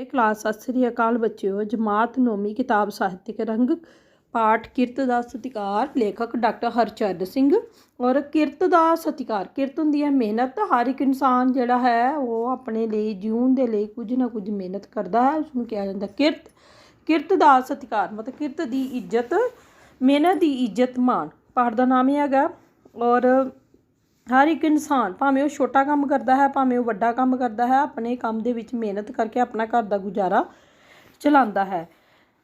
Class सत श्री अकाल बच्चों। जमात नौवीं किताब साहित्यक रंग पाठ किरत का सत्कार। लेखक डॉक्टर हरचंद सिंह। और किरत का सत्कार, किरत हुंदी है मेहनत। हर एक इंसान जिहड़ा है वो अपने लिए जीवन के लिए कुछ ना कुछ मेहनत करता है, उसनूं कहा जाता किरत। किरत का सत्कार मतलब किरत की इज्जत, मेहनत की इज्जत मान। पाठ का नाम यह है। और हर एक इंसान भावें वो छोटा काम करता है भावें वो वड्डा काम करता है, अपने काम दे विच मेहनत करके अपना घर का गुजारा चलाता है।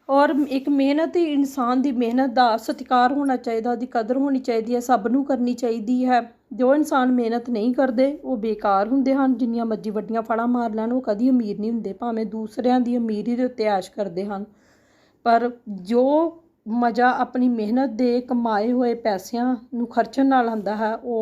और एक मेहनत इंसान की मेहनत का सत्कार होना चाहिए, उसकी कदर होनी चाहिए, सबनों करनी चाहिए है। जो इंसान मेहनत नहीं करते वो बेकार होंगे हैं। जिन्नियां मर्जी वड्डियां फड़ां मार लैन वो कभी अमीर नहीं होंगे, भावें दूसरियां की अमीरी के उत्ते ऐश करते हैं। पर जो मज़ा अपनी मेहनत के कमाए हुए पैसों नूं खर्चण नाल आंदा है वो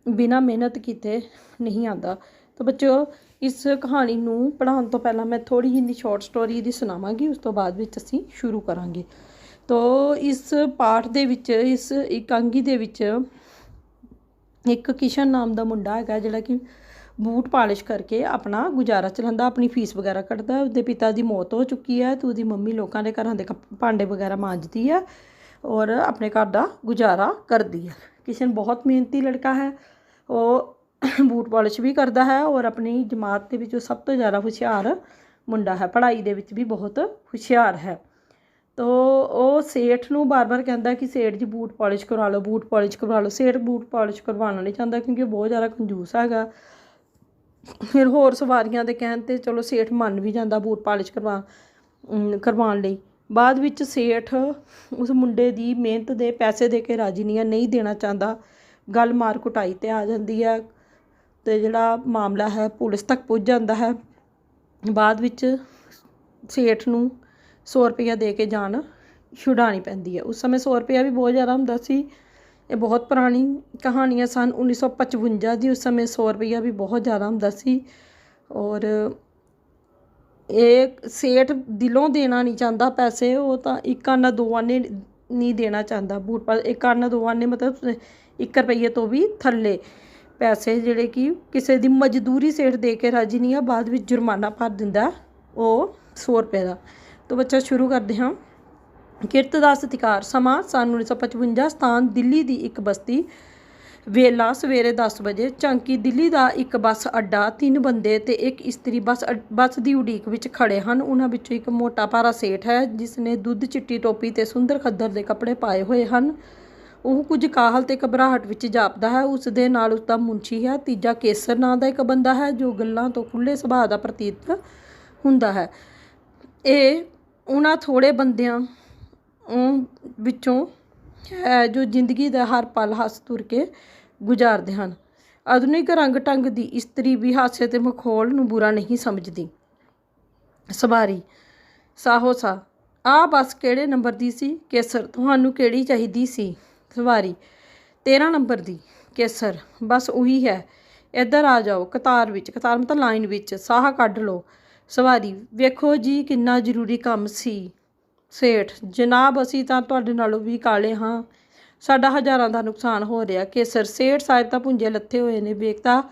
बिना मेहनत किए नहीं आता। तो बच्चों, इस कहानी नूं पढ़ाउण तो पहला मैं थोड़ी जी शॉर्ट स्टोरी दी सुनावांगी, उस तो बाद विच असीं शुरू करांगे। तो इस पाठ दे विच, इस एकांगी दे विच एक किशन नाम का मुंडा है जिहड़ा कि बूट पालिश करके अपना गुजारा चलाता, अपनी फीस वगैरह कढ़दा। उसके पिता की मौत हो चुकी है तो उसकी मम्मी लोगों के घरों के भांडे वगैरह मांजती है और अपने घर का गुजारा करती है। किशन बहुत मेहनती लड़का है, वो बूट पॉलिश भी करता है और अपनी जमात के विच सब तो ज़्यादा हुशियार मुंडा है, पढ़ाई दे विच भी बहुत हुशियार है। तो वो सेठ नूं बार बार कहता कि सेठ जी बूट पॉलिश करवा लो, बूट पॉलिश करवा लो। सेठ बूट पॉलिश करवाना नहीं चाहता क्योंकि बहुत ज़्यादा कंजूस है। फिर होर सवारियां दे कहण ते चलो सेठ मन भी जाता बूट पॉलिश करवाउण लई। बाद विच सेठ उस मुंडे की मेहनत दे पैसे दे के राजी नहीं देना चाहता। गल मार कुटाई ते आ जाती है तो जिहड़ा मामला है पुलिस तक पुज जाता है। बाद विच सेठ नूं 100 रुपया दे के जान छुड़ानी पैंदी है। उस समय 100 रुपया भी बहुत ज़्यादा हुंदा सी। ये बहुत पुरानी कहानियाँ सन 1955 की। उस समय 100 रुपया भी बहुत ज़्यादा हुंदा सी। और एक सेठ दिलों देना नहीं चाहता पैसे, वो तो एक आना दो आने नहीं देना चाहता। बूट पर एक आना दो आने मतलब 1 रुपये तो भी थल्ले पैसे जिहड़े कि किसी की मजदूरी सेठ दे के राजी नहीं है। बाद में जुर्माना भर दिंदा वो 100 रुपये का। तो बच्चा शुरू करते हैं। किरत का सत्कार। समा सन 1955। स्थान दिल्ली की एक बस्ती। वेला सवेरे 10 बजे। झांकी दिल्ली का एक बस अड्डा। 3 बंदे ते एक इस्त्री बस की उड़ीक विच खड़े हैं। उन्हां विचों एक मोटा भारा सेठ है जिसने दुध चिट्टी टोपी ते सुंदर खद्दर के कपड़े पाए हुए हैं। वह कुछ काहल ते घबराहट विच जापदा है। उस दे नाल उसका मुंशी है। तीजा केसर नां दा एक बंदा है जो गल्लां तो खुले सुभाਅ का प्रतीत हुंदा है। ये उन्हां थोड़े बंदियां विचों है जो जिंदगी का हर पल हस तुर के गुजारते हैं। आधुनिक रंग ढंग की इस्त्री भी हादसे ते मखौल नूं बुरा नहीं समझती। सवारी। साहोसा। आ बस किहड़े नंबर दी सी? केसर। तुहानूं किहड़ी चाहीदी सी? सवारी। 13 नंबर दी। केसर। बस उही है, इधर आ जाओ कतार विच। कतार मतलब लाइन विच। साह कढ़ लो। सवारी। वेखो जी किन्ना जरूरी काम सी। सेठ। जनाब असीं तां तुहाडे नालों भी काले हाँ, साडा हज़ारां दा नुकसान हो रहा। केसर। सेठ साहिब तां भुंजे लत्थे होए ने, वेखदा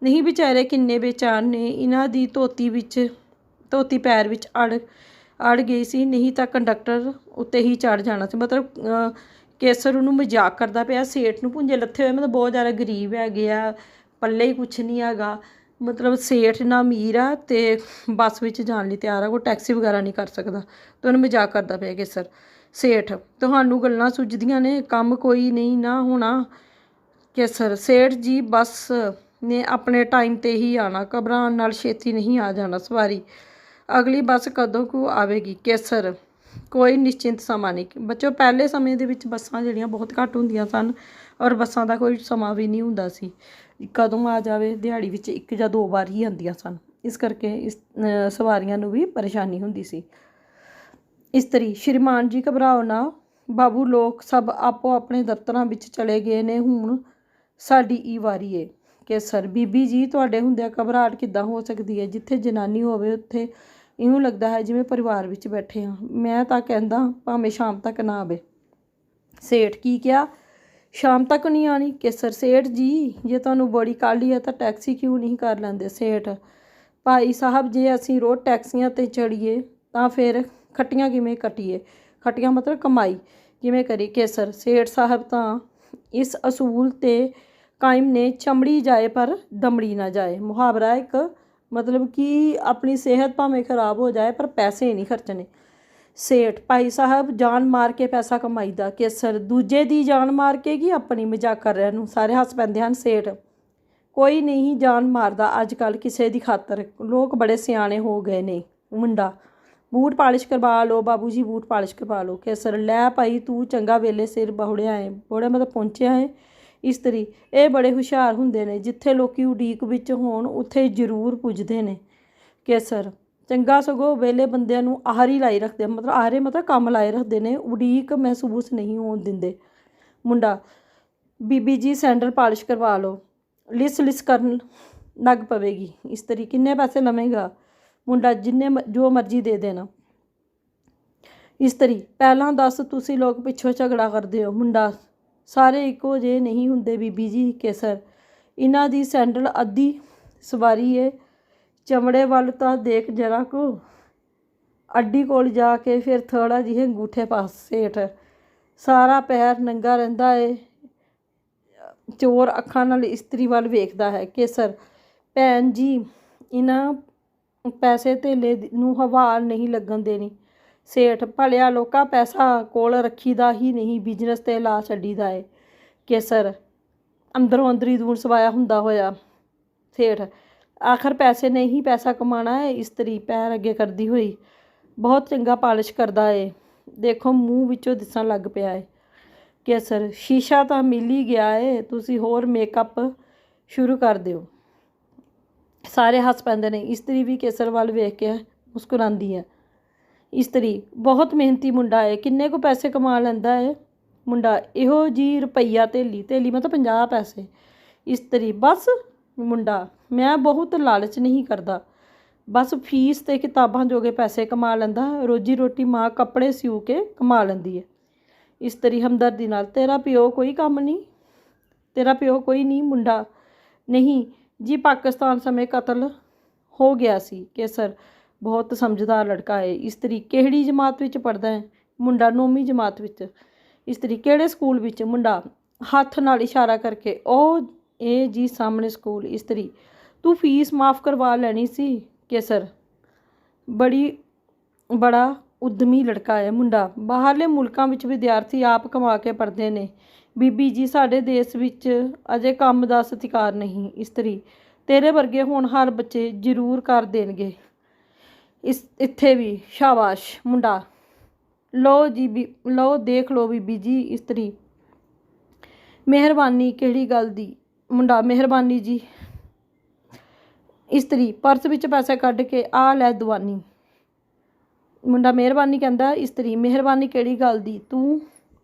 नहीं बेचारे किन्ने बेचैन ने। इन्हां दी धोती पैर विच अड़ गई सी, नहीं तां कंडक्टर उत्ते ही चढ़ जाना सी। मतलब केसर उन्होंने मजाक करता पाया। सेठ नूं भुंजे लत्थे होए मतलब बहुत ज़्यादा गरीब है, पल्ले ही कुछ नहीं हैगा। मतलब सेठ ना अमीर है तो बस विच जाण लई तैयार है, कोई टैक्सी वगैरह नहीं कर सकता। तो उन्हें मजाक करता पाया केसर। सेठ। तुहानूं गल्लां सुझदियां ने, कम कोई नहीं ना होना। केसर। सेठ जी बस ने अपने टाइम ते ही आना, घबराउण नाल छेती नहीं आ जाना। सवारी। अगली बस कदों को आवेगी? केसर। कोई निश्चिंत समा नहीं। बच्चों पहले समय दे विच बसां जिहड़ियां बहुत घੱਟ ਹੁੰਦੀਆਂ सन और बसां का कोई समा भी नहीं हुंदा सी, कदों आ जावे, दिहाड़ी विच 1 ਜਾਂ 2 बार ही आंदियां सन। इस करके सवारियां नूं भी परेशानी हुंदी सी। इस्त्री। श्रीमान जी घबराओ ना, बाबू लोग सब आपो अपने दफ्तरां विच चले गए ने, हुण साडी ई वारी है। केसर। बीबी जी तुहाडे हुंदिਆਂ घबराहट किद्दां हो सकदी है? जिथे जनानी होवे उत्थे इउं लगदा है जिवें परिवार विच बैठे हाँ। मैं तां कहंदा भावें शाम तक ना आवे। सेठ। की क्या? शाम तक नहीं आनी? केसर। सेठ जी जे तुहानूं बड़ी काहली है तां टैक्सी क्यों नहीं कर लैंदे? सेठ। ਭਾਈ ਸਾਹਿਬ ਜੇ ਅਸੀਂ ਰੋਜ਼ ਟੈਕਸੀਆਂ 'ਤੇ ਚੜੀਏ ਤਾਂ ਫਿਰ ਖੱਟੀਆਂ ਕਿਵੇਂ ਕੱਟੀਏ, ਖੱਟੀਆਂ ਮਤਲਬ ਕਮਾਈ ਕਿਵੇਂ ਕਰੀ ਕੇਸਰ। ਸੇਠ ਸਾਹਿਬ ਤਾਂ ਇਸ ਅਸੂਲ 'ਤੇ ਕਾਇਮ ਨੇ, ਚਮੜੀ ਜਾਏ ਪਰ ਦਮੜੀ ਨਾ ਜਾਏ। ਮੁਹਾਵਰਾ ਇੱਕ ਮਤਲਬ ਕਿ ਆਪਣੀ ਸਿਹਤ ਭਾਵੇਂ ਖਰਾਬ ਹੋ ਜਾਏ ਪਰ ਪੈਸੇ ਨਹੀਂ ਖਰਚਣੇ। ਸੇਠ ਭਾਈ ਸਾਹਿਬ ਜਾਨ ਮਾਰ ਕੇ ਪੈਸਾ ਕਮਾਈਦਾ, ਕੇਸਰ ਦੂਜੇ ਦੀ ਜਾਨ ਮਾਰ ਕੇ ਕੀ ਆਪਣੀ, ਮਜ਼ਾਕ ਕਰ ਰਿਹਾ ਨੂੰ ਸਾਰੇ ਹੱਸ ਪੈਂਦੇ ਹਨ। ਸੇਠ ਕੋਈ ਨਹੀਂ ਜਾਨ ਮਾਰਦਾ ਅੱਜ ਕੱਲ੍ਹ ਕਿਸੇ ਦੀ ਖਾਤਰ, ਲੋਕ ਬੜੇ ਸਿਆਣੇ ਹੋ ਗਏ ਨੇ। ਮੁੰਡਾ ਬੂਟ ਪਾਲਿਸ਼ ਕਰਵਾ ਲਓ ਬਾਬੂ ਜੀ, ਬੂਟ ਪਾਲਿਸ਼ ਕਰਵਾ ਲਓ। ਕੇਸਰ ਲੈ ਭਾਈ ਤੂੰ ਚੰਗਾ ਵੇਲੇ ਸਿਰ ਬਹੁੜਿਆ ਏ, ਬਹੁੜਿਆ ਮਤਲਬ ਪਹੁੰਚਿਆ ਏ। ਇਸਤਰੀ ਇਹ ਬੜੇ ਹੁਸ਼ਿਆਰ ਹੁੰਦੇ ਨੇ, ਜਿੱਥੇ ਲੋਕੀ ਉਡੀਕ ਵਿੱਚ ਹੋਣ ਉੱਥੇ ਜ਼ਰੂਰ ਪੁੱਜਦੇ ਨੇ। ਕੇਸਰ ਚੰਗਾ ਸਗੋਂ ਵੇਲੇ ਬੰਦਿਆਂ ਨੂੰ ਆਹਰੀ ਲਾਈ ਰੱਖਦੇ, ਮਤਲਬ ਆਹਰੇ ਮਤਲਬ ਕੰਮ ਲਾਏ ਰੱਖਦੇ ਨੇ, ਉਡੀਕ ਮਹਿਸੂਸ ਨਹੀਂ ਹੋਣ ਦਿੰਦੇ। ਮੁੰਡਾ ਬੀਬੀ ਜੀ ਸੈਂਡਲ ਪਾਲਿਸ਼ ਕਰਵਾ ਲਓ, ਲਿਸ ਲਿਸ ਕਰਨ ਲੱਗ ਪਵੇਗੀ। ਇਸਤਰੀ ਕਿੰਨੇ ਪੈਸੇ ਲਵੇਂਗਾ? ਮੁੰਡਾ ਜਿੰਨੇ ਜੋ ਮਰਜ਼ੀ ਦੇ ਦੇਣਾ। ਇਸਤਰੀ ਪਹਿਲਾਂ ਦੱਸ ਤੁਸੀਂ ਲੋਕ ਪਿੱਛੋਂ ਝਗੜਾ ਕਰਦੇ ਹੋ। ਮੁੰਡਾ ਸਾਰੇ ਇੱਕੋ ਜਿਹੇ ਨਹੀਂ ਹੁੰਦੇ ਬੀਬੀ ਜੀ। ਕੇਸਰ ਇਹਨਾਂ ਦੀ ਸੈਂਡਲ ਅੱਧੀ ਸਵਾਰੀ ਏ, ਚਮੜੇ ਵੱਲ ਤਾਂ ਦੇਖ ਜਰਾ ਕੁ, ਅੱਡੀ ਕੋਲ ਜਾ ਕੇ ਫਿਰ ਥੋੜ੍ਹਾ ਜਿਹੇ ਅੰਗੂਠੇ ਪਾਸ। ਸੇਠ ਸਾਰਾ ਪੈਰ ਨੰਗਾ ਰਹਿੰਦਾ ਏ, ਚੋਰ ਅੱਖਾਂ ਨਾਲ ਇਸਤਰੀ ਵੱਲ ਵੇਖਦਾ ਹੈ। ਕੇਸਰ ਭੈਣ ਜੀ ਇਹਨਾਂ ਪੈਸੇ ਧੇਲੇ ਨੂੰ ਹਵਾ ਨਹੀਂ ਲੱਗਣ ਦੇਣੀ। ਸੇਠ ਭਲਿਆ ਲੋਕਾ ਪੈਸਾ ਕੋਲ ਰੱਖੀਦਾ ਹੀ ਨਹੀਂ, ਬਿਜ਼ਨਸ 'ਤੇ ਲਾ ਛੱਡੀਦਾ ਏ। ਕੇਸਰ ਅੰਦਰੋਂ ਅੰਦਰੀ ਦੂਣ ਸਵਾਇਆ ਹੁੰਦਾ ਹੋਇਆ। ਸੇਠ ਆਖਰ ਪੈਸੇ ਨੇ ਹੀ ਪੈਸਾ ਕਮਾਉਣਾ ਹੈ। ਇਸਤਰੀ ਪੈਰ ਅੱਗੇ ਕਰਦੀ ਹੋਈ ਬਹੁਤ ਚੰਗਾ ਪਾਲਿਸ਼ ਕਰਦਾ ਏ, ਦੇਖੋ ਮੂੰਹ ਵਿੱਚੋਂ ਦਿਸਣ ਲੱਗ ਪਿਆ ਏ। ਕੇਸਰ ਸ਼ੀਸ਼ਾ ਤਾਂ ਮਿਲ ਹੀ ਗਿਆ ਏ, ਤੁਸੀਂ ਹੋਰ ਮੇਕਅਪ ਸ਼ੁਰੂ ਕਰ ਦਿਓ। ਸਾਰੇ ਹੱਸ ਪੈਂਦੇ ਨੇ। ਇਸਤਰੀ ਵੀ ਕੇਸਰ ਵੱਲ ਵੇਖ ਕੇ ਮੁਸਕਰਾਉਂਦੀ ਹੈ। ਇਸਤਰੀ ਬਹੁਤ ਮਿਹਨਤੀ ਮੁੰਡਾ ਏ, ਕਿੰਨੇ ਕੁ ਪੈਸੇ ਕਮਾ ਲੈਂਦਾ ਏ? ਮੁੰਡਾ ਇਹੋ ਜੀ ਰੁਪਈਆ ਧੇਲੀ, ਧੇਲੀ ਮਤਲਬ 50 ਪੈਸੇ। ਇਸਤਰੀ ਬਸ। ਮੁੰਡਾ ਮੈਂ ਬਹੁਤ ਲਾਲਚ ਨਹੀਂ ਕਰਦਾ, ਬਸ ਫੀਸ ਤੇ ਕਿਤਾਬਾਂ ਜੋਗੇ ਪੈਸੇ ਕਮਾ ਲੈਂਦਾ, ਰੋਜੀ ਰੋਟੀ ਮਾਂ ਕੱਪੜੇ ਸਿਉ ਕੇ ਕਮਾ ਲੈਂਦੀ ਹੈ। ਇਸਤਰੀ ਹਮਦਰਦੀ ਨਾਲ ਤੇਰਾ ਪਿਓ ਕੋਈ ਕੰਮ ਨਹੀਂ, ਤੇਰਾ ਪਿਓ ਕੋਈ ਨਹੀਂ? ਮੁੰਡਾ ਨਹੀਂ ਜੀ, ਪਾਕਿਸਤਾਨ ਸਮੇਂ ਕਤਲ ਹੋ ਗਿਆ ਸੀ। ਕੇਸਰ ਬਹੁਤ ਸਮਝਦਾਰ ਲੜਕਾ ਹੈ। ਇਸਤਰੀ ਕਿਹੜੀ ਜਮਾਤ ਵਿੱਚ ਪੜ੍ਹਦਾ ਹੈ? ਮੁੰਡਾ 9ਵੀਂ ਜਮਾਤ ਵਿੱਚ। ਇਸਤਰੀ ਕਿਹੜੇ ਸਕੂਲ ਵਿੱਚ? ਮੁੰਡਾ ਹੱਥ ਨਾਲ ਇਸ਼ਾਰਾ ਕਰਕੇ ਉਹ ਇਹ ਜੀ ਸਾਹਮਣੇ ਸਕੂਲ। ਇਸਤਰੀ ਤੂੰ ਫੀਸ ਮਾफ़ ਕਰਵਾ ਲੈਣੀ ਸੀ। ਕੇਸਰ ਬੜਾ ਉਦਮੀ ਲੜਕਾ ਹੈ। ਮੁੰਡਾ ਬਾਹਰਲੇ ਮੁਲਕਾਂ ਵਿੱਚ ਵਿਦਿਆਰਥੀ ਆਪ ਕਮਾ ਕੇ ਪੜ੍ਹਦੇ ਨੇ ਬੀਬੀ ਜੀ, ਸਾਡੇ ਦੇਸ਼ ਵਿੱਚ ਅਜੇ ਕੰਮ ਦਾ ਸਤਿਕਾਰ ਨਹੀਂ। ਇਸਤਰੀ ਤੇਰੇ ਵਰਗੇ ਹੋਣਹਾਰ ਬੱਚੇ ਜ਼ਰੂਰ ਕਰ ਦੇਣਗੇ ਇੱਥੇ ਵੀ, ਸ਼ਾਬਾਸ਼। ਮੁੰਡਾ ਲਓ ਜੀ ਲਓ ਦੇਖ ਲਓ ਬੀਬੀ ਜੀ। ਇਸਤਰੀ ਮਿਹਰਬਾਨੀ ਕਿਹੜੀ ਗੱਲ ਦੀ? ਮੁੰਡਾ ਮਿਹਰਬਾਨੀ ਜੀ। ਇਸਤਰੀ ਪਰਸ ਵਿੱਚ ਪੈਸੇ ਕੱਢ ਕੇ ਆ ਲੈ ਦਵਾਨੀ। ਮੁੰਡਾ ਮਿਹਰਬਾਨੀ ਕਹਿੰਦਾ। ਇਸਤਰੀ ਮਿਹਰਬਾਨੀ ਕਿਹੜੀ ਗੱਲ ਦੀ, ਤੂੰ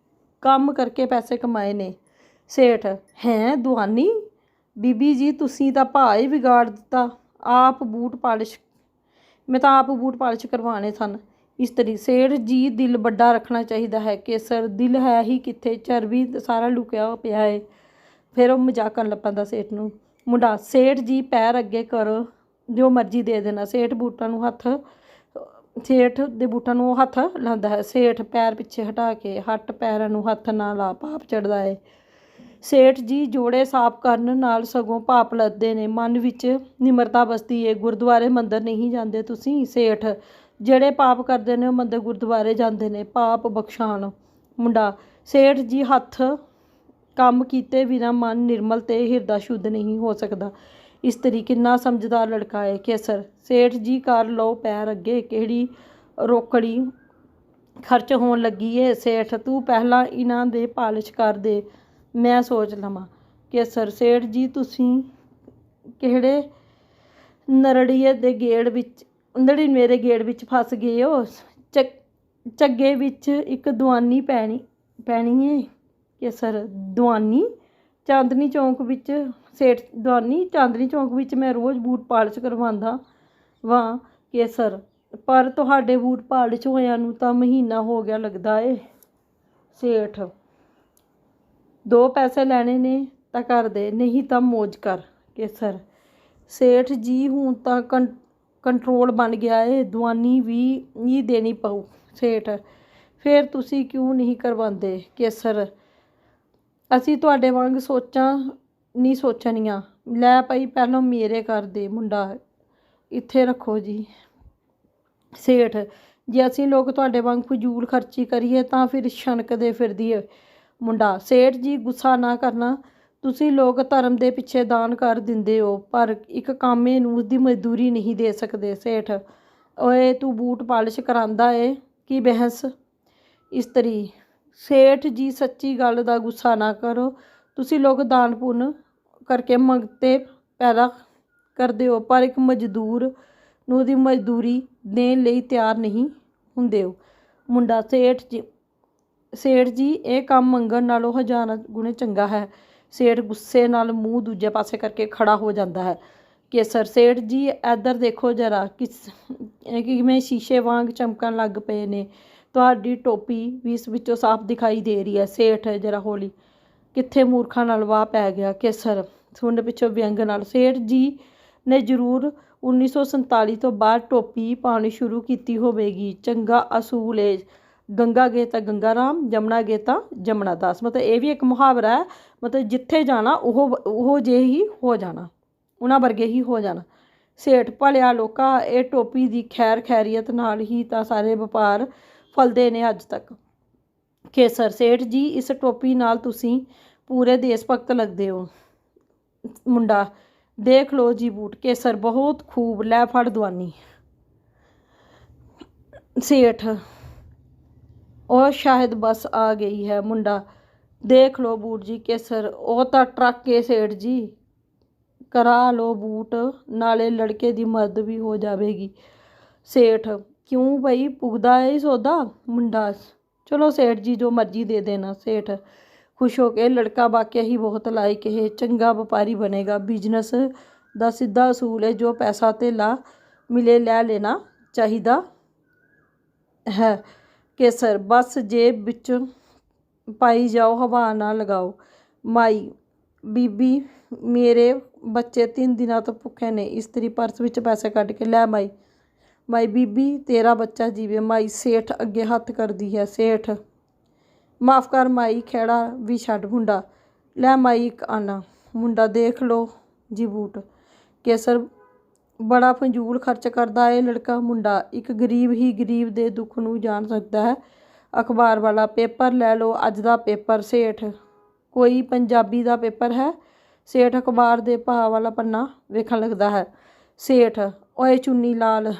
ਕੰਮ ਕਰਕੇ ਪੈਸੇ ਕਮਾਏ ਨੇ। ਸੇਠ ਹੈਂ ਦਵਾਨੀ? ਬੀਬੀ ਜੀ ਤੁਸੀਂ ਤਾਂ ਭਾਅ ਹੀ ਵਿਗਾੜ ਦਿੱਤਾ, ਆਪ ਬੂਟ ਪਾਲਿਸ਼, ਮੈਂ ਤਾਂ ਆਪ ਬੂਟ ਪਾਲਿਸ਼ ਕਰਵਾਉਣੇ ਸਨ। ਇਸਤਰੀ ਸੇਠ ਜੀ ਦਿਲ ਵੱਡਾ ਰੱਖਣਾ ਚਾਹੀਦਾ ਹੈ। ਕੇਸਰ ਦਿਲ ਹੈ ਹੀ ਕਿੱਥੇ, ਚਰਬੀ ਸਾਰਾ ਲੁਕਿਆ ਪਿਆ ਏ। ਫਿਰ ਉਹ ਮਜ਼ਾਕ ਕਰਨ ਲੱਗ ਪੈਂਦਾ ਸੇਠ ਨੂੰ। ਮੁੰਡਾ ਸੇਠ ਜੀ ਪੈਰ ਅੱਗੇ ਕਰੋ, ਜੋ ਮਰਜ਼ੀ ਦੇ ਦੇਣਾ। ਸੇਠ ਦੇ ਬੂਟਾਂ ਨੂੰ ਹੱਥ ਲਾਉਂਦਾ ਹੈ। ਸੇਠ ਪੈਰ ਪਿੱਛੇ ਹਟਾ ਕੇ ਹੱਟ ਪੈਰਾਂ ਨੂੰ ਹੱਥ ਨਾ ਲਾ, ਪਾਪ ਚੜ੍ਹਦਾ ਹੈ। ਸੇਠ ਜੀ ਜੋੜੇ ਸਾਫ਼ ਕਰਨ ਨਾਲ ਸਗੋਂ ਪਾਪ ਲੱਥਦੇ ਨੇ, ਮਨ ਵਿੱਚ ਨਿਮਰਤਾ ਬਸਦੀ ਏ। ਗੁਰਦੁਆਰੇ ਮੰਦਰ ਨਹੀਂ ਜਾਂਦੇ ਤੁਸੀਂ? ਸੇਠ ਜਿਹੜੇ ਪਾਪ ਕਰਦੇ ਨੇ ਉਹ ਮੰਦਰ ਗੁਰਦੁਆਰੇ ਜਾਂਦੇ ਨੇ, ਪਾਪ ਬਖਸ਼ਾਣ। ਮੁੰਡਾ ਸੇਠ ਜੀ ਹੱਥ ਕੰਮ ਕੀਤੇ ਬਿਨਾਂ ਮਨ ਨਿਰਮਲ ਤੇ ਹਿਰਦਾ ਸ਼ੁੱਧ ਨਹੀਂ ਹੋ ਸਕਦਾ। ਇਸਤਰੀ ਕਿੰਨਾ ਸਮਝਦਾਰ ਲੜਕਾ ਹੈ। ਕੇਸਰ ਸੇਠ ਜੀ ਕਰ ਲਓ ਪੈਰ ਅੱਗੇ, ਕਿਹੜੀ ਰੋਕੜੀ ਖਰਚ ਹੋਣ ਲੱਗੀ ਏ। ਸੇਠ ਤੂੰ ਪਹਿਲਾਂ ਇਹਨਾਂ ਦੇ ਪਾਲਿਸ਼ ਕਰ ਦੇ, ਮੈਂ ਸੋਚ ਲਵਾਂ। ਕੇਸਰ ਸੇਠ ਜੀ ਤੁਸੀਂ ਕਿਹੜੇ ਮੇਰੇ ਗੇੜ ਵਿੱਚ ਫਸ ਗਏ ਹੋ? ਝੱਗੇ ਵਿੱਚ ਇੱਕ ਦਵਾਨੀ ਪੈਣੀ ਏ। ਕੇਸਰ ਦਵਾਨੀ ਚਾਂਦਨੀ ਚੌਂਕ ਵਿੱਚ? ਸੇਠ ਦਵਾਨੀ ਚਾਂਦਨੀ ਚੌਂਕ ਵਿੱਚ ਮੈਂ ਰੋਜ਼ ਬੂਟ ਪਾਲਿਸ਼ ਕਰਵਾਉਂਦਾ ਵਾਂ। ਕੇਸਰ ਪਰ ਤੁਹਾਡੇ ਬੂਟ ਪਾਲਿਸ਼ ਹੋਇਆਂ ਨੂੰ ਤਾਂ ਮਹੀਨਾ ਹੋ ਗਿਆ ਲੱਗਦਾ ਏ। ਸੇਠ 2 ਪੈਸੇ ਲੈਣੇ ਨੇ ਤਾਂ ਕਰ ਦੇ, ਨਹੀਂ ਤਾਂ ਮੌਜ ਕਰ। ਕੇਸਰ ਸੇਠ ਜੀ ਹੁਣ ਤਾਂ ਕੰਟਰੋਲ ਬਣ ਗਿਆ ਹੈ, ਦਵਾਨੀ ਵੀ ਨਹੀਂ ਦੇਣੀ ਪਊ ਸੇਠ। ਫਿਰ ਤੁਸੀਂ ਕਿਉਂ ਨਹੀਂ ਕਰਵਾਉਂਦੇ ਕੇਸਰ? ਅਸੀਂ ਤੁਹਾਡੇ ਵਾਂਗ ਸੋਚਾਂ ਨਹੀਂ ਸੋਚਣੀਆਂ। ਲੈ ਭਾਈ ਪਹਿਲਾਂ ਮੇਰੇ ਘਰ ਦੇ ਮੁੰਡਾ ਇੱਥੇ ਰੱਖੋ ਜੀ। ਸੇਠ, ਜੇ ਅਸੀਂ ਲੋਕ ਤੁਹਾਡੇ ਵਾਂਗ ਫਜ਼ੂਲ ਖਰਚੀ ਕਰੀਏ ਤਾਂ ਫਿਰ ਛਣਕਦੇ ਫਿਰਦੀ ਹੈ ਮੁੰਡਾ। ਸੇਠ ਜੀ ਗੁੱਸਾ ਨਾ ਕਰਨਾ, ਤੁਸੀਂ ਲੋਕ ਧਰਮ ਦੇ ਪਿੱਛੇ ਦਾਨ ਕਰ ਦਿੰਦੇ ਹੋ ਪਰ ਇੱਕ ਕਾਮੇ ਨੂੰ ਉਸਦੀ ਮਜ਼ਦੂਰੀ ਨਹੀਂ ਦੇ ਸਕਦੇ। ਸੇਠ, ਓਏ ਤੂੰ ਬੂਟ ਪਾਲਿਸ਼ ਕਰਾਂਦਾ ਏ ਕੀ ਬਹਿਸ? ਇਸਤਰੀ, ਸੇਠ ਜੀ ਸੱਚੀ ਗੱਲ ਦਾ ਗੁੱਸਾ ਨਾ ਕਰੋ, ਤੁਸੀਂ ਲੋਕ ਦਾਨ ਪੁੰਨ ਕਰਕੇ ਮੰਗਤੇ ਪੈਦਾ ਕਰਦੇ ਹੋ ਪਰ ਇੱਕ ਮਜ਼ਦੂਰ ਨੂੰ ਉਹਦੀ ਮਜ਼ਦੂਰੀ ਦੇਣ ਲਈ ਤਿਆਰ ਨਹੀਂ ਹੁੰਦੇ ਹੋ। ਮੁੰਡਾ, ਸੇਠ ਜੀ ਇਹ ਕੰਮ ਮੰਗਣ ਨਾਲੋਂ ਹਜ਼ਾਰਾਂ ਗੁਣੇ ਚੰਗਾ ਹੈ। ਸੇਠ ਗੁੱਸੇ ਨਾਲ ਮੂੰਹ ਦੂਜੇ ਪਾਸੇ ਕਰਕੇ ਖੜਾ ਹੋ ਜਾਂਦਾ ਹੈ। ਕੇਸਰ, ਸੇਠ ਜੀ ਇੱਧਰ ਦੇਖੋ ਜਰਾ, ਕਿਵੇਂ ਸ਼ੀਸ਼ੇ ਵਾਂਗ ਚਮਕਣ ਲੱਗ ਪਏ ਨੇ। ਤੁਹਾਡੀ ਟੋਪੀ ਵੀ ਇਸ ਵਿੱਚੋਂ ਸਾਫ਼ ਦਿਖਾਈ ਦੇ ਰਹੀ ਹੈ। ਸੇਠ, ਜਰਾ ਹੌਲੀ, ਕਿੱਥੇ ਮੂਰਖਾਂ ਨਾਲ ਵਾਹ ਪੈ ਗਿਆ। ਕੇਸਰ ਸੁਣ ਪਿੱਛੋਂ ਵਿਅੰਗ ਨਾਲ, ਸੇਠ ਜੀ ਨੇ ਜ਼ਰੂਰ 1947 ਤੋਂ ਬਾਅਦ ਟੋਪੀ ਪਾਉਣੀ ਸ਼ੁਰੂ ਕੀਤੀ ਹੋਵੇਗੀ। ਚੰਗਾ ਅਸੂਲ ਏ, ਗੰਗਾ ਗੇ ਤਾਂ ਗੰਗਾ ਰਾਮ, ਜਮਨਾ ਗੇ ਤਾਂ ਜਮਨਾ ਦਾਸ। ਮਤਲਬ ਇਹ ਵੀ ਇੱਕ ਮੁਹਾਵਰਾ ਹੈ, ਮਤਲਬ ਜਿੱਥੇ ਜਾਣਾ ਉਹ ਜੇ ਹੀ ਹੋ ਜਾਣਾ, ਉਹਨਾਂ ਵਰਗੇ ਹੀ ਹੋ ਜਾਣਾ। ਸੇਠ, ਭਲਿਆ ਲੋਕਾ, ਇਹ ਟੋਪੀ ਦੀ ਖੈਰ ਖੈਰੀਅਤ ਨਾਲ ਹੀ ਤਾਂ ਸਾਰੇ ਵਪਾਰ ਫਲਦੇ ਨੇ ਅੱਜ ਤੱਕ। ਕੇਸਰ, ਸੇਠ ਜੀ ਇਸ ਟੋਪੀ ਨਾਲ ਤੁਸੀਂ ਪੂਰੇ ਦੇਸ਼ ਭਗਤ ਲੱਗਦੇ ਹੋ। ਮੁੰਡਾ, ਦੇਖ ਲਓ ਜੀ ਬੂਟ। ਕੇਸਰ, ਬਹੁਤ ਖੂਬ, ਲੈ ਫੜ ਦਵਾਨੀ। ਸੇਠ, ਉਹ ਸ਼ਾਇਦ ਬੱਸ ਆ ਗਈ ਹੈ। ਮੁੰਡਾ, ਦੇਖ ਲਓ ਬੂਟ ਜੀ। ਕੇਸਰ, ਉਹ ਤਾਂ ਟਰੱਕ ਏ ਸੇਠ ਜੀ, ਕਰਾ ਲਓ ਬੂਟ, ਨਾਲੇ ਲੜਕੇ ਦੀ ਮਦਦ ਵੀ ਹੋ ਜਾਵੇਗੀ। ਸੇਠ, ਕਿਉਂ ਬਈ, ਪੁੱਗਦਾ ਹੈ ਸੌਦਾ? ਮੁੰਡਾ, ਚਲੋ ਸੇਠ ਜੀ ਜੋ ਮਰਜ਼ੀ ਦੇ ਦੇਣਾ। ਸੇਠ ਖੁਸ਼ ਹੋ ਕੇ, ਲੜਕਾ ਵਾਕਿਆ ਹੀ ਬਹੁਤ ਲਾਇਕ ਹੈ, ਚੰਗਾ ਵਪਾਰੀ ਬਣੇਗਾ। ਬਿਜ਼ਨਸ ਦਾ ਸਿੱਧਾ ਅਸੂਲ ਹੈ, ਜੋ ਪੈਸਾ ਧੇਲਾ ਮਿਲੇ ਲੈ ਲੈਣਾ ਚਾਹੀਦਾ ਹੈ। ਕੇਸਰ, ਬਸ ਜੇਬ ਵਿੱਚ ਪਾਈ ਜਾਓ, ਹਵਾ ਨਾ ਲਗਾਓ। ਮਾਈ, ਬੀਬੀ ਮੇਰੇ ਬੱਚੇ 3 ਦਿਨਾਂ ਤੋਂ ਭੁੱਖੇ ਨੇ। ਇਸਤਰੀ ਪਰਸ ਵਿੱਚ ਪੈਸੇ ਕੱਢ ਕੇ, ਲੈ ਮਾਈ, ਬੀਬੀ ਤੇਰਾ ਬੱਚਾ ਜੀਵੇ। ਮਾਈ ਸੇਠ ਅੱਗੇ ਹੱਥ ਕਰਦੀ ਹੈ। ਸੇਠ, ਮਾਫ਼ ਕਰ ਮਾਈ, ਖਹਿੜਾ ਵੀ ਛੱਡ। ਮੁੰਡਾ, ਲੈ ਮਾਈ ਇੱਕ ਆਨਾ। ਮੁੰਡਾ, ਦੇਖ ਲਓ ਜੀ ਬੂਟ। ਕੇਸਰ, ਬੜਾ ਫਜ਼ੂਲ ਖਰਚ ਕਰਦਾ ਏ ਲੜਕਾ। ਮੁੰਡਾ, ਇੱਕ ਗਰੀਬ ਹੀ ਗਰੀਬ ਦੇ ਦੁੱਖ ਨੂੰ ਜਾਣ ਸਕਦਾ ਹੈ। ਅਖਬਾਰ ਵਾਲਾ, ਪੇਪਰ ਲੈ ਲਓ ਅੱਜ ਦਾ ਪੇਪਰ। ਸੇਠ, ਕੋਈ ਪੰਜਾਬੀ ਦਾ ਪੇਪਰ ਹੈ? ਸੇਠ ਅਖਬਾਰ ਦੇ ਭਾਅ ਵਾਲਾ ਪੰਨਾ ਵੇਖਣ ਲੱਗਦਾ ਹੈ। ਸੇਠ, ਓਏ ਚੁੰਨੀ ਲਾਲ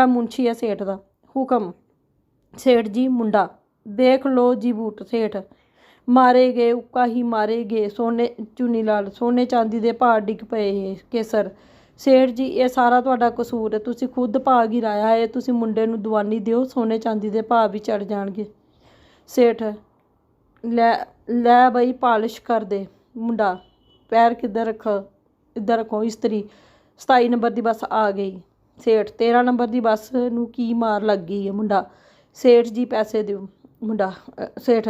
ਮੁਨਸ਼ੀ ਹੈ ਸੇਠ ਦਾ। ਹੁਕਮ। ਸੇਠ ਜੀ। ਮੁੰਡਾ, ਦੇਖ ਲਓ ਜੀ ਬੂਟ। ਸੇਠ, ਮਾਰੇ ਗਏ, ਉੱਕਾ ਹੀ ਮਾਰੇ ਗਏ। ਚੁੰਨੀ ਲਾਲ, ਸੋਨੇ ਚਾਂਦੀ ਦੇ ਭਾਅ ਡਿੱਗ ਪਏ। ਕੇਸਰ, ਸੇਠ ਜੀ ਇਹ ਸਾਰਾ ਤੁਹਾਡਾ ਕਸੂਰ ਹੈ, ਤੁਸੀਂ ਖੁਦ ਭਾਅ ਗਿਰਾਇਆ ਹੈ। ਤੁਸੀਂ ਮੁੰਡੇ ਨੂੰ ਦਵਾਨੀ ਦਿਓ, ਸੋਨੇ ਚਾਂਦੀ ਦੇ ਭਾਅ ਵੀ ਚੜ੍ਹ ਜਾਣਗੇ। ਸੇਠ, ਲੈ ਬਈ ਪਾਲਿਸ਼ ਕਰ ਦੇ। ਮੁੰਡਾ, ਪੈਰ ਕਿੱਧਰ ਇੱਧਰ ਰੱਖੋ। ਇਸਤਰੀ, 27 ਨੰਬਰ ਦੀ ਬੱਸ ਆ ਗਈ। ਸੇਠ, 13 ਨੰਬਰ ਦੀ ਬੱਸ ਨੂੰ ਕੀ ਮਾਰ ਲੱਗ ਗਈ ਹੈ? ਮੁੰਡਾ, ਸੇਠ ਜੀ ਪੈਸੇ ਦਿਓ। ਮੁੰਡਾ, ਸੇਠ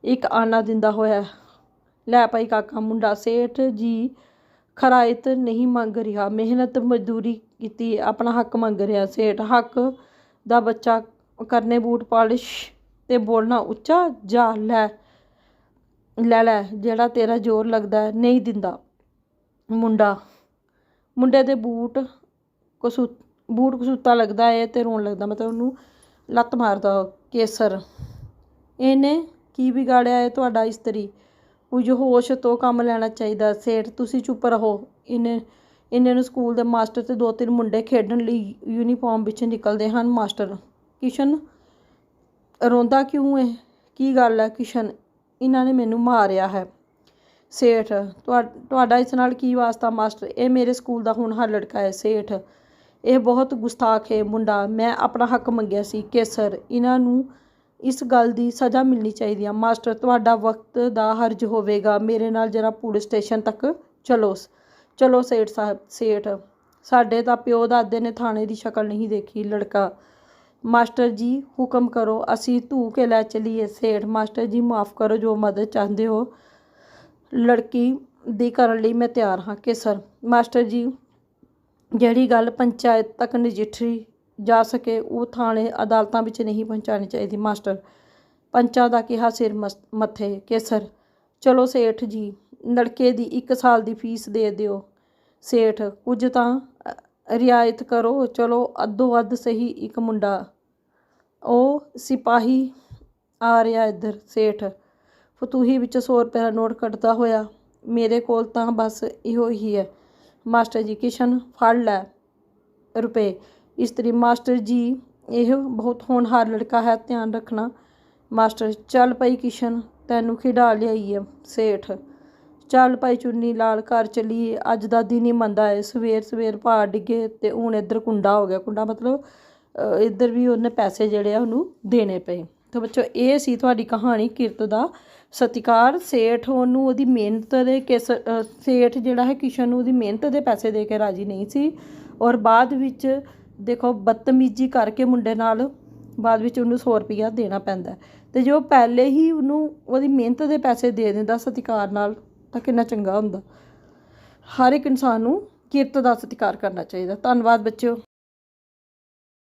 ਇੱਕ ਆਨਾ ਦਿੰਦਾ ਹੋਇਆ, ਲੈ ਭਾਈ ਕਾਕਾ। ਮੁੰਡਾ, ਸੇਠ ਜੀ ਖਰਾਇਤ ਨਹੀਂ ਮੰਗ ਰਿਹਾ, ਮਿਹਨਤ ਮਜ਼ਦੂਰੀ ਕੀਤੀ, ਆਪਣਾ ਹੱਕ ਮੰਗ ਰਿਹਾ। ਸੇਠ, ਹੱਕ ਦਾ ਬੱਚਾ ਕਰਨੇ ਬੂਟ ਪਾਲਿਸ਼ ਤੇ ਬੋਲਣਾ ਉੱਚਾ, ਜਾ ਲੈ ਜਿਹੜਾ ਤੇਰਾ ਜ਼ੋਰ ਲੱਗਦਾ ਨਹੀਂ ਦਿੰਦਾ। ਮੁੰਡੇ ਦੇ ਬੂਟ ਕਸੂਤਾ ਲੱਗਦਾ ਹੈ ਤੇ ਰੋਣ ਲੱਗਦਾ, ਮਤਲਬ ਉਹਨੂੰ ਲੱਤ ਮਾਰਦਾ। ਕੇਸਰ, ਇਹਨੇ ਕੀ ਵਿਗਾੜਿਆ ਹੈ ਤੁਹਾਡਾ? ਇਸਤਰੀ, ਕੁਝ ਹੋਸ਼ ਤੋਂ ਕੰਮ ਲੈਣਾ ਚਾਹੀਦਾ। ਸੇਠ, ਤੁਸੀਂ ਚੁੱਪ ਰਹੋ। ਇਹਨੇ ਨੂੰ ਸਕੂਲ ਦੇ ਮਾਸਟਰ ਤੇ 2-3 ਮੁੰਡੇ ਖੇਡਣ ਲਈ ਯੂਨੀਫਾਰਮ ਵਿੱਚ ਨਿਕਲਦੇ ਹਨ। ਮਾਸਟਰ, ਕਿਸ਼ਨ ਰੋਂਦਾ ਕਿਉਂ ਹੈ? ਕੀ ਗੱਲ ਹੈ ਕਿਸ਼ਨ? ਇਹਨਾਂ ਨੇ ਮੈਨੂੰ ਮਾਰਿਆ ਹੈ। ਸੇਠ, ਤੁਹਾਡਾ ਇਸ ਨਾਲ ਕੀ ਵਾਸਤਾ? ਮਾਸਟਰ, ਇਹ ਮੇਰੇ ਸਕੂਲ ਦਾ ਹੋਣਹਾਰ ਲੜਕਾ ਹੈ। ਸੇਠ, ਇਹ ਬਹੁਤ ਗੁਸਤਾਖ ਹੈ। ਮੁੰਡਾ, ਮੈਂ ਆਪਣਾ ਹੱਕ ਮੰਗਿਆ ਸੀ। ਕੇਸਰ, ਇਹਨਾਂ ਨੂੰ ਇਸ ਗੱਲ ਦੀ ਸਜ਼ਾ ਮਿਲਣੀ ਚਾਹੀਦੀ ਹੈ। ਮਾਸਟਰ, ਤੁਹਾਡਾ ਵਕਤ ਦਾ ਹਰਜ ਹੋਵੇਗਾ, ਮੇਰੇ ਨਾਲ ਜਰਾ ਪੁਲਿਸ ਸਟੇਸ਼ਨ ਤੱਕ ਚਲੋ ਸੇਠ ਸਾਹਿਬ। ਸੇਠ, ਸਾਡੇ ਤਾਂ ਪਿਓ ਦਾਦੇ ਨੇ ਥਾਣੇ ਦੀ ਸ਼ਕਲ ਨਹੀਂ ਦੇਖੀ। ਲੜਕਾ, ਮਾਸਟਰ ਜੀ ਹੁਕਮ ਕਰੋ, ਅਸੀਂ ਧੂ ਕੇ ਲੈ ਚਲੀਏ। ਸੇਠ, ਮਾਸਟਰ ਜੀ ਮਾਫ਼ ਕਰੋ, ਜੋ ਮਦਦ ਚਾਹੁੰਦੇ ਹੋ ਲੜਕੀ ਦੀ ਕਰਨ ਲਈ ਮੈਂ ਤਿਆਰ ਹਾਂ। ਕੇਸਰ, ਮਾਸਟਰ ਜੀ ਜਿਹੜੀ ਗੱਲ ਪੰਚਾਇਤ ਤੱਕ ਨਜਿੱਠੀ ਜਾ ਸਕੇ ਉਹ ਥਾਣੇ ਅਦਾਲਤਾਂ ਵਿੱਚ ਨਹੀਂ ਪਹੁੰਚਾਉਣੀ ਚਾਹੀਦੀ। ਮਾਸਟਰ ਪੰਚਾਂ ਦਾ ਕਿਹਾ ਸਿਰ ਮੱਥੇ ਕੇਸਰ। ਚਲੋ ਸੇਠ ਜੀ, ਲੜਕੇ ਦੀ 1 ਸਾਲ ਦੀ ਫੀਸ ਦੇ ਦਿਓ। ਸੇਠ ਕੁਝ ਤਾਂ ਰਿਆਇਤ ਕਰੋ, ਚਲੋ ਅੱਧੋ ਅੱਧ ਸਹੀ। ਇੱਕ ਮੁੰਡਾ, ਉਹ ਸਿਪਾਹੀ ਆ ਰਿਹਾ ਇੱਧਰ। ਸੇਠ ਫਤੂਹੀ ਵਿੱਚ 100 ਰੁਪਏ ਦਾ ਨੋਟ ਕੱਢਦਾ ਹੋਇਆ, ਮੇਰੇ ਕੋਲ ਤਾਂ ਬਸ ਇਹੋ ਹੀ ਹੈ। ਮਾਸਟਰ ਜੀ ਕਿਸ਼ਨ ਫੜ ਲੈ ਰੁਪਏ। ਇਸਤਰੀ ਮਾਸਟਰ ਜੀ ਇਹ ਬਹੁਤ ਹੋਣਹਾਰ ਲੜਕਾ ਹੈ, ਧਿਆਨ ਰੱਖਣਾ। ਮਾਸਟਰ ਚੱਲ ਪਈ ਕਿਸ਼ਨ, ਤੈਨੂੰ ਖਿਡਾ ਲਿਆਈ ਹੈ। ਸੇਠ ਚੱਲ ਭਾਈ ਚੁੰਨੀ ਲਾਲ ਘਰ ਚੱਲੀਏ, ਅੱਜ ਦਾ ਦਿਨ ਹੀ ਮੰਦਾ ਹੈ। ਸਵੇਰ ਸਵੇਰ ਭਾਅ ਡਿੱਗੇ ਤੇ ਹੁਣ ਇੱਧਰ ਕੁੰਡਾ ਹੋ ਗਿਆ। ਕੁੰਡਾ ਮਤਲਬ ਇੱਧਰ ਵੀ ਉਹਨੇ ਪੈਸੇ ਜਿਹੜੇ ਆ ਉਹਨੂੰ ਦੇਣੇ ਪਏ। ਤਾਂ ਬੱਚੋ ਇਹ ਸੀ ਤੁਹਾਡੀ ਕਹਾਣੀ ਕਿਰਤ ਦਾ ਸਤਿਕਾਰ। ਸੇਠ ਉਹਨੂੰ ਉਹਦੀ ਮਿਹਨਤ ਦੇ ਸੇਠ ਜਿਹੜਾ ਹੈ ਕਿਸ਼ਨ ਨੂੰ ਉਹਦੀ ਮਿਹਨਤ ਦੇ ਪੈਸੇ ਦੇ ਕੇ ਰਾਜੀ ਨਹੀਂ ਸੀ, ਔਰ ਬਾਅਦ ਵਿੱਚ ਦੇਖੋ ਬਦਤਮੀਜ਼ੀ ਕਰਕੇ ਮੁੰਡੇ ਨਾਲ ਬਾਅਦ ਵਿੱਚ ਉਹਨੂੰ 100 ਰੁਪਈਆ ਦੇਣਾ ਪੈਂਦਾ। ਅਤੇ ਜੋ ਪਹਿਲੇ ਹੀ ਉਹਨੂੰ ਉਹਦੀ ਮਿਹਨਤ ਦੇ ਪੈਸੇ ਦੇ ਦਿੰਦਾ ਸਤਿਕਾਰ ਨਾਲ ਤਾਂ ਕਿੰਨਾ ਚੰਗਾ ਹੁੰਦਾ। ਹਰ ਇੱਕ ਇਨਸਾਨ ਨੂੰ ਕਿਰਤ ਦਾ ਸਤਿਕਾਰ ਕਰਨਾ ਚਾਹੀਦਾ। ਧੰਨਵਾਦ ਬੱਚਿਓ।